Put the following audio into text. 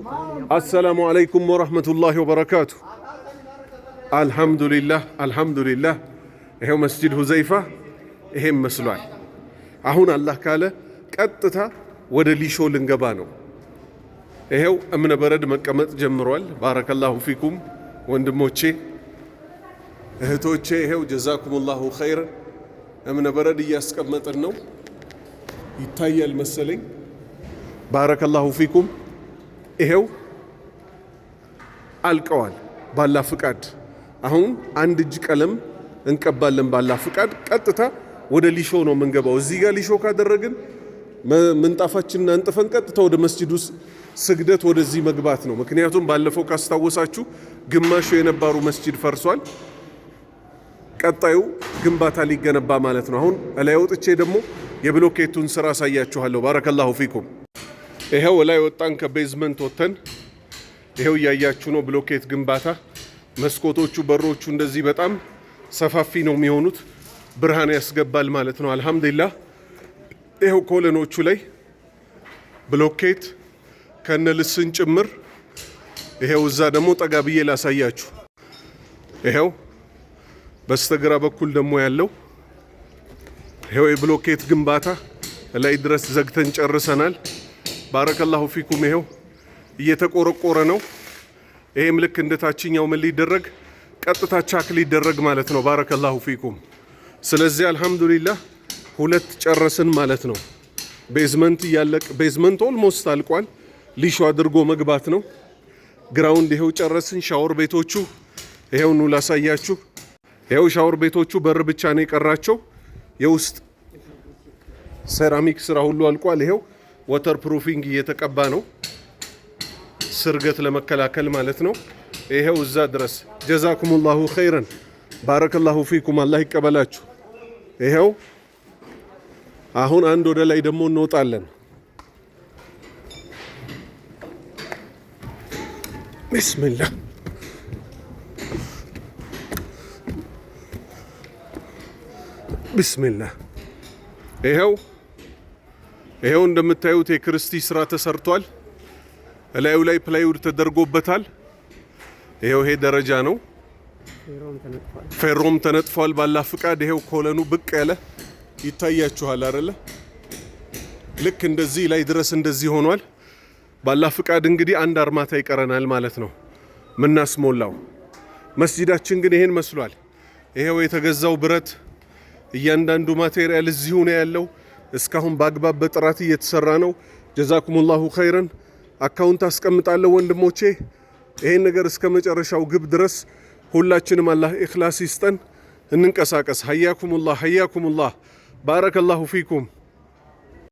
السلام عليكم ورحمة الله وبركاته. الحمد لله الحمد لله. ይሄው መስጂድ ሁዘይፋ ይሄም መስሏል። አሁን አላህ ካለ ቀጥታ ወደ ሊሾ ልንገባ ነው። ይሄው እምነ በረድ መቀመጥ ጀምሯል። ባረከላሁ ፊኩም ወንድሞቼ እህቶቼ፣ ይሄው ጀዛኩሙላሁ ኸይር። እምነ በረድ እያስቀመጥን ነው። ይታያል መሰለኝ። ባረከላሁ ፊኩም። ይሄው አልቀዋል ባላ ፍቃድ። አሁን አንድ እጅ ቀለም እንቀባለን ባላ ፍቃድ። ቀጥታ ወደ ሊሾ ነው የምንገባው። እዚህ ጋር ሊሾ ካደረግን ምንጣፋችንን አንጥፈን ቀጥታ ወደ መስጂዱ ስግደት ወደዚህ መግባት ነው። ምክንያቱም ባለፈው ካስታወሳችሁ ግማሹ የነባሩ መስጂድ ፈርሷል። ቀጣዩ ግንባታ ሊገነባ ማለት ነው። አሁን ላይ ወጥቼ ደግሞ የብሎኬቱን ስራ አሳያችኋለሁ። ባረከላሁ ፊኩም። ይሄው ላይ ወጣን ከቤዝመንት ወተን ይሄው እያያችሁ ነው ብሎኬት ግንባታ። መስኮቶቹ በሮቹ እንደዚህ በጣም ሰፋፊ ነው የሚሆኑት። ብርሃን ያስገባል ማለት ነው። አልহামዱሊላህ። ይሄው ኮለኖቹ ላይ ብሎኬት ከነልስን ጭምር። ይሄው እዛ ደግሞ ጠጋ ብዬ ላሳያችሁ። ይሄው በስተግራ በኩል ደግሞ ያለው ይሄው የብሎኬት ግንባታ ላይ ድረስ ዘግተን ጨርሰናል። ባረከላሁ ፊኩም። ይሄው እየተቆረቆረ ነው። ይሄም ልክ እንደታችኛው ምን ሊደረግ ቀጥታ ቻክ ሊደረግ ማለት ነው። ባረከላሁ ፊኩም። ስለዚህ አልহামዱሊላህ ሁለት ጨረስን ማለት ነው። ቤዝመንት ያለቅ ቤዝመንት ኦልሞስት አልቋል። ሊሾ አድርጎ መግባት ነው። ግራውንድ ይሄው ጨረስን። ሻወር ቤቶቹ ይሄው ነው ላሳያችሁ። ይሄው ሻወር ቤቶቹ በር ብቻ ነው የቀራቸው። የውስጥ ሴራሚክ ስራ ሁሉ አልቋል። ይሄው ዋተር ፕሩፊንግ እየተቀባ ነው፣ ስርገት ለመከላከል ማለት ነው። ይሄው እዛ ድረስ ጀዛኩሙላሁ ኸይረን ባረከላሁ ፊኩም። አላህ ይቀበላችሁ። ይሄው አሁን አንድ ወደ ላይ ደግሞ እንወጣለን። ቢስሚላህ ቢስሚላህ። ይሄው እንደምታዩት የክርስቲ ስራ ተሰርቷል። እላዩ ላይ ፕላይውድ ተደርጎበታል። ይሄው ይሄ ደረጃ ነው። ፌሮም ተነጥፏል ባላ ፍቃድ። ይሄው ኮለኑ ብቅ ያለ ይታያችኋል አይደለ? ልክ እንደዚህ ላይ ድረስ እንደዚህ ሆኗል ባላ ፍቃድ። እንግዲህ አንድ አርማታ ይቀረናል ማለት ነው ምናስሞላው። መስጂዳችን ግን ይሄን መስሏል። ይሄው የተገዛው ብረት እያንዳንዱ ማቴሪያል እዚሁ ነው ያለው። እስካሁን በአግባብ በጥራት እየተሰራ ነው። ጀዛኩሙላሁ ኸይረን። አካውንት አስቀምጣለሁ ወንድሞቼ። ይሄን ነገር እስከ መጨረሻው ግብ ድረስ ሁላችንም አላህ ኢኽላስ ይስጠን። እንንቀሳቀስ። ሀያኩሙላህ ሀያኩሙላህ። ባረከላሁ ፊኩም።